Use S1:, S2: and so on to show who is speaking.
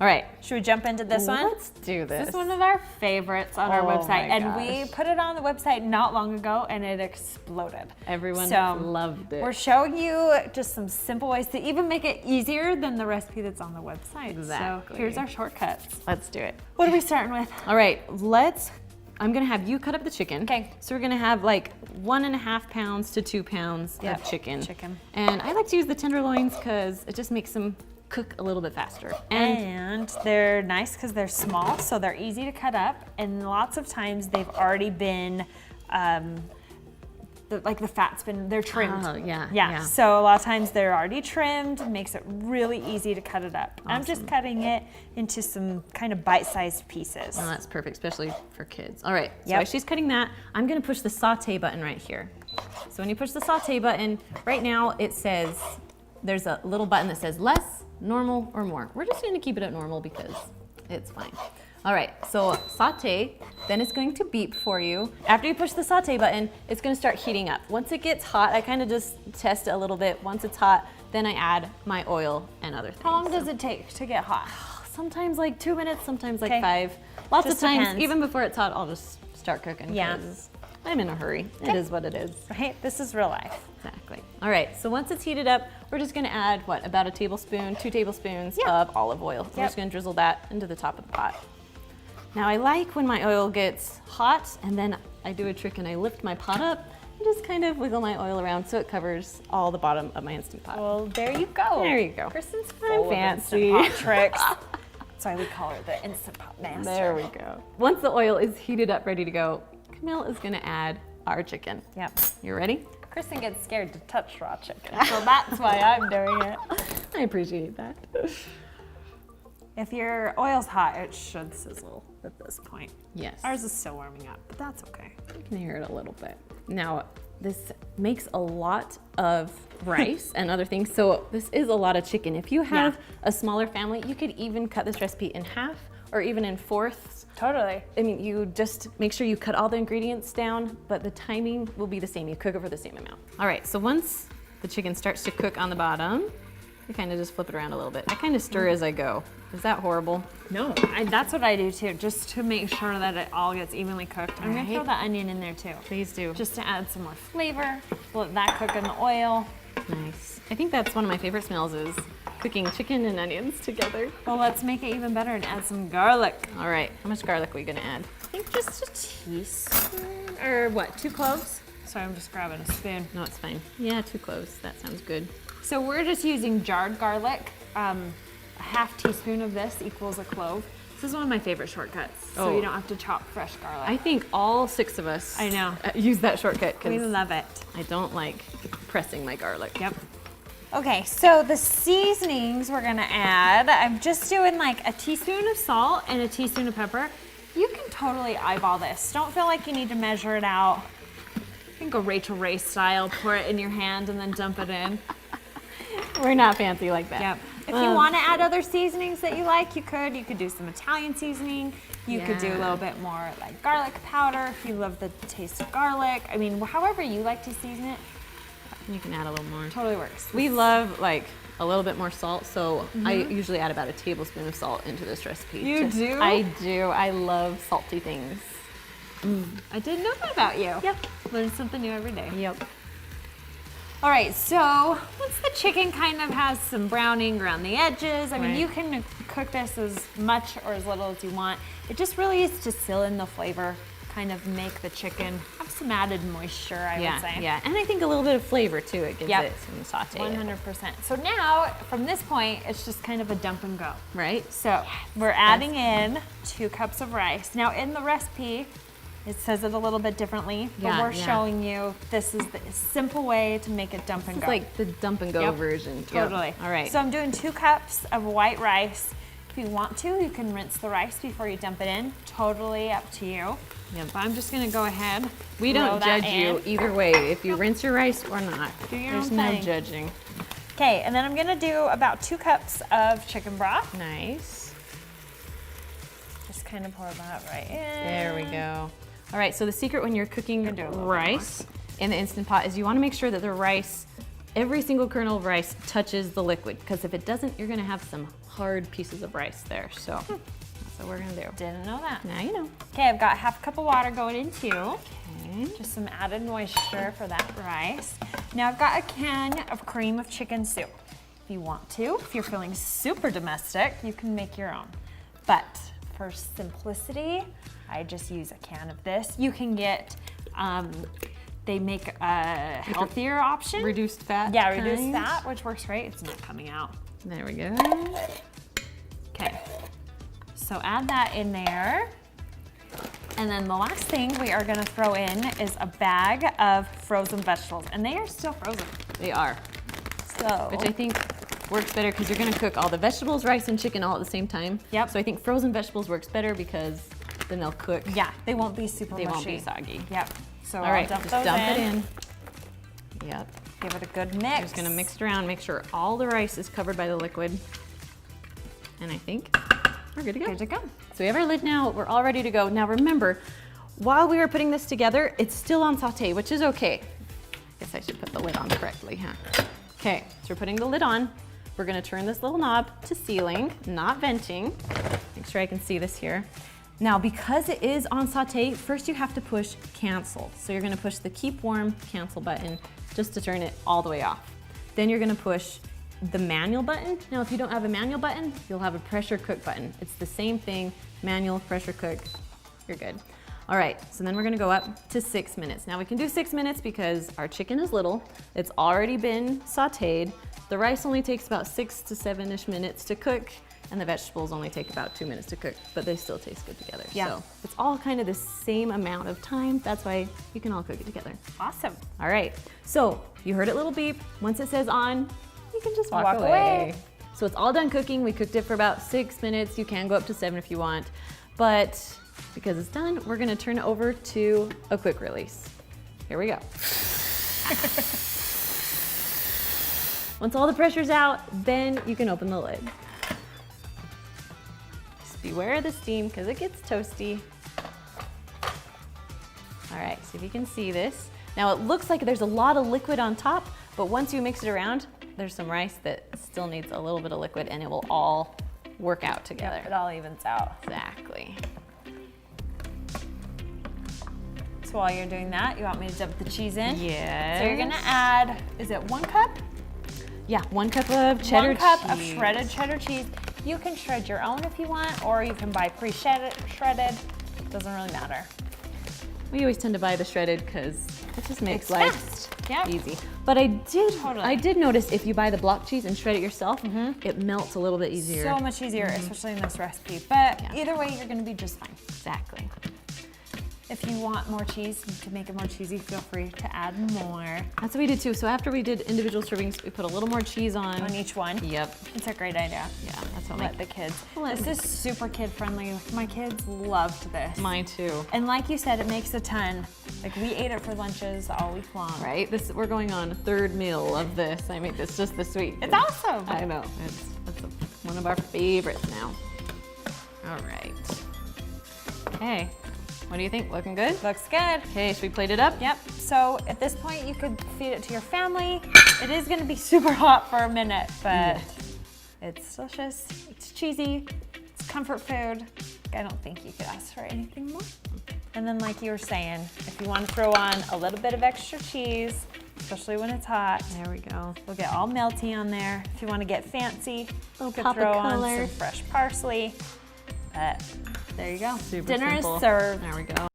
S1: All right.
S2: Should we jump into this one?
S1: Let's do this.
S2: This is one of our favorites on our
S1: Oh
S2: website,
S1: my
S2: and
S1: gosh.
S2: we put it on the website not long ago, and it exploded.
S1: Everyone
S2: So,
S1: loved it.
S2: We're showing you just some simple ways to even make it easier than the recipe that's on the website.
S1: Exactly.
S2: So here's our shortcuts.
S1: Let's do it.
S2: What are we starting with?
S1: All right, I'm gonna have you cut up the chicken.
S2: Okay.
S1: So we're gonna have like 1.5 pounds to 2 pounds
S2: Yep,
S1: of chicken.
S2: chicken.
S1: And I like to use the tenderloins because it just makes them cook a little bit faster.
S2: And they're nice because they're small, so they're easy to cut up. And lots of times they've already been, the fat's been, they're trimmed.
S1: Oh, yeah,
S2: Yeah.
S1: yeah.
S2: So a lot of times they're already trimmed, makes it really easy to cut it up. I'm just cutting it into some kind of bite-sized pieces.
S1: Oh, that's perfect, especially for kids. All right, so
S2: Yep.
S1: as she's cutting that, I'm gonna push the saute button right here. So when you push the saute button, right now it says, there's a little button that says less, normal, or more. We're just gonna keep it at normal because it's fine. All right, so saute, then it's going to beep for you. After you push the saute button, it's gonna start heating up. Once it gets hot, I kind of just test it a little bit. Once it's hot, then I add my oil and other things.
S2: How long does it take to get hot?
S1: Sometimes like 2 minutes, sometimes like
S2: Okay.
S1: 5. Lots
S2: Just
S1: of times,
S2: depends.
S1: even before it's hot, I'll just start cooking.
S2: Yeah.
S1: 'Cause I'm in a hurry. It
S2: Okay.
S1: is what it is.
S2: Right? This is real life.
S1: Exactly. All right, so once it's heated up, we're just gonna add, what, about a tablespoon, 2 tablespoons
S2: Yeah.
S1: of olive oil. We're
S2: Yep.
S1: just gonna drizzle that into the top of the pot. Now I like when my oil gets hot and then I do a trick and I lift my pot up and just kind of wiggle my oil around so it covers all the bottom of my Instant Pot.
S2: Well, there you go.
S1: There you go.
S2: Kristen's
S1: I'm
S2: full of
S1: fancy.
S2: Instant Pot tricks. That's why we call her the Instant Pot master.
S1: There we go. Once the oil is heated up, ready to go, Camille is gonna add our chicken.
S2: Yep.
S1: You ready?
S2: Kristen gets scared to touch raw chicken, so that's why I'm doing it.
S1: I appreciate that.
S2: If your oil's hot, it should sizzle at this point.
S1: Yes.
S2: Ours is still warming up, but that's okay.
S1: You can hear it a little bit. Now, this makes a lot of rice and other things, so this is a lot of chicken. If you have a smaller family, you could even cut this recipe in half or even in fourths.
S2: Totally.
S1: I mean, you just make sure you cut all the ingredients down, but the timing will be the same. You cook it for the same amount. All right, so once the chicken starts to cook on the bottom, you kind of just flip it around a little bit. I kind of stir as I go. Is that horrible?
S2: No, that's what I do too, just to make sure that it all gets evenly cooked. I'm gonna throw the onion in there too.
S1: Please do.
S2: Just to add some more flavor. Let that cook in the oil.
S1: Nice. I think that's one of my favorite smells is cooking chicken and onions together.
S2: Well, let's make it even better and add some garlic.
S1: All right, how much garlic are we gonna add?
S2: I think just a teaspoon, or what, 2 cloves? Sorry, I'm just grabbing a spoon.
S1: No, it's fine. Yeah, 2 cloves. That sounds good.
S2: So we're just using jarred garlic. A half teaspoon of this equals a clove. This is one of my favorite shortcuts, so
S1: Oh.
S2: you don't have to chop fresh garlic.
S1: I think all 6 of us
S2: I know.
S1: Use that shortcut
S2: We
S1: because
S2: love it.
S1: I don't like pressing my garlic.
S2: Yep. Okay, so the seasonings we're gonna add, I'm just doing like a teaspoon of salt and a teaspoon of pepper. You can totally eyeball this. Don't feel like you need to measure it out. You can go Rachel Ray style, pour it in your hand and then dump it in.
S1: We're not fancy like that.
S2: Yep. If you want to add other seasonings that you like, you could. You could do some Italian seasoning. You could do a
S1: Yeah.
S2: little bit more like garlic powder if you love the taste of garlic. I mean, however you like to season it,
S1: You can add a little more.
S2: totally works.
S1: We love like a little bit more salt, so I usually add about a tablespoon of salt into this recipe.
S2: You do?
S1: I do. I love salty things.
S2: I didn't know that about you.
S1: Yep.
S2: Learn something new every day.
S1: Yep.
S2: All right, so once the chicken kind of has some browning around the edges, I mean,
S1: Right.
S2: you can cook this as much or as little as you want. It just really is to seal in the flavor, kind of make the chicken have some added moisture, I would say.
S1: Yeah, and I think a little bit of flavor too. It gives
S2: Yep.
S1: it some saute.
S2: 100%. So now, from this point, it's just kind of a dump and go.
S1: Right?
S2: So we're adding in 2 cups of rice. Now in the recipe, it says it a little bit differently, but
S1: Yeah,
S2: we're
S1: yeah.
S2: showing you this is the simple way to make it dump and
S1: It's
S2: go.
S1: like the dump and go
S2: Yep.
S1: version. Yep.
S2: Totally.
S1: All right.
S2: So I'm doing 2 cups of white rice. If you want to, you can rinse the rice before you dump it in. Totally up to you.
S1: Yep.
S2: But I'm just gonna go ahead.
S1: We
S2: throw
S1: don't
S2: that
S1: judge
S2: in.
S1: you either way if you rinse your rice or not.
S2: Do your
S1: There's
S2: own
S1: no
S2: thing.
S1: judging.
S2: Okay, and then I'm gonna do about 2 cups of chicken broth.
S1: Nice.
S2: Just kind of pour that right in.
S1: There we go. All right, so the secret when you're cooking
S2: do a little bit
S1: rice in the Instant Pot is you want to make sure that the rice every single kernel of rice touches the liquid, because if it doesn't, you're gonna have some hard pieces of rice there. So that's what we're gonna do.
S2: Didn't know that.
S1: Now you know.
S2: Okay, I've got half a cup of water going in too.
S1: Okay.
S2: Just some added moisture for that rice. Now I've got a can of cream of chicken soup. If you want to, if you're feeling super domestic, you can make your own. But for simplicity, I just use a can of this. You can get, they make a healthier option.
S1: Reduced fat.
S2: Yeah, reduced
S1: kind.
S2: fat, which works great. It's not coming out.
S1: There we go.
S2: Okay, so add that in there. And then the last thing we are gonna throw in is a bag of frozen vegetables, and they are still frozen.
S1: They are.
S2: So,
S1: Which I think works better because you're gonna cook all the vegetables, rice, and chicken all at the same time.
S2: Yep.
S1: So I think frozen vegetables works better because then they'll cook.
S2: yeah, they won't be super
S1: They
S2: mushy.
S1: won't be soggy.
S2: Yep. So
S1: All right,
S2: I'll dump
S1: just
S2: those
S1: dump
S2: in.
S1: it in. Yep.
S2: Give it a good mix.
S1: Just gonna mix it around, make sure all the rice is covered by the liquid. And I think we're good to go.
S2: Good to go.
S1: So we have our lid now, we're all ready to go. Now remember, while we were putting this together, it's still on saute, which is okay. Guess I should put the lid on correctly, huh? Okay, so we're putting the lid on. We're gonna turn this little knob to sealing, not venting. Make sure I can see this here. Now, because it is on saute, first you have to push cancel. So you're gonna push the keep warm cancel button just to turn it all the way off. Then you're gonna push the manual button. Now, if you don't have a manual button, you'll have a pressure cook button. It's the same thing, manual, pressure cook, you're good. All right, so then we're gonna go up to 6 minutes. Now we can do 6 minutes because our chicken is little, it's already been sauteed. The rice only takes about 6 to 7-ish minutes to cook, and the vegetables only take about 2 minutes to cook, but they still taste good together.
S2: Yeah.
S1: So it's all kind of the same amount of time. That's why you can all cook it together.
S2: Awesome.
S1: All right, so you heard it little beep. Once it says on, you can just walk
S2: Walk
S1: away.
S2: away.
S1: So it's all done cooking. We cooked it for about 6 minutes. You can go up to 7 if you want, but because it's done, we're gonna turn it over to a quick release. Here we go. Once all the pressure's out, then you can open the lid. Just beware of the steam because it gets toasty. All right, so if you can see this. Now it looks like there's a lot of liquid on top, but once you mix it around, there's some rice that still needs a little bit of liquid and it will all work out together.
S2: It all evens out.
S1: Exactly.
S2: So while you're doing that, you want me to dump the cheese in?
S1: Yes.
S2: So you're gonna add, is it 1 cup?
S1: Yeah, 1 cup of cheddar
S2: 1 cup of
S1: cheese.
S2: shredded cheddar cheese. You can shred your own if you want, or you can buy pre-shredded. Doesn't really matter.
S1: We always tend to buy the shredded because it just makes
S2: It's
S1: life
S2: fast. Yep.
S1: easy. But I
S2: Totally.
S1: did notice if you buy the block cheese and shred it yourself, it melts a little bit easier.
S2: So much easier, especially in this recipe. But
S1: Yeah.
S2: either way, you're gonna be just fine.
S1: Exactly.
S2: If you want more cheese to make it more cheesy, feel free to add more
S1: That's what we did too. So after we did individual servings, we put a little more cheese on.
S2: on each one.
S1: Yep.
S2: It's a great idea.
S1: Yeah, that's what
S2: Let the kids.
S1: Let
S2: This is super kid friendly. My kids loved this.
S1: Mine too.
S2: And like you said, it makes a ton. Like we ate it for lunches all week long.
S1: Right? We're going on a 3rd meal of this. I make this just this week.
S2: It's awesome.
S1: I know. It's one of our favorites now. All right. Okay. What do you think? Looking good?
S2: Looks good.
S1: Okay, should we plate it up?
S2: Yep. So at this point, you could feed it to your family. It is going to be super hot for a minute, but it's delicious. It's cheesy. It's comfort food. I don't think you could ask for anything more. And then, like you were saying, if you want to throw on a little bit of extra cheese, especially when it's hot,
S1: There we go.
S2: it'll get all melty on there. If you want to get fancy, you could
S1: pop of
S2: throw on
S1: color.
S2: some fresh parsley. But there you go.
S1: Super
S2: Dinner
S1: simple.
S2: is served.
S1: There we go.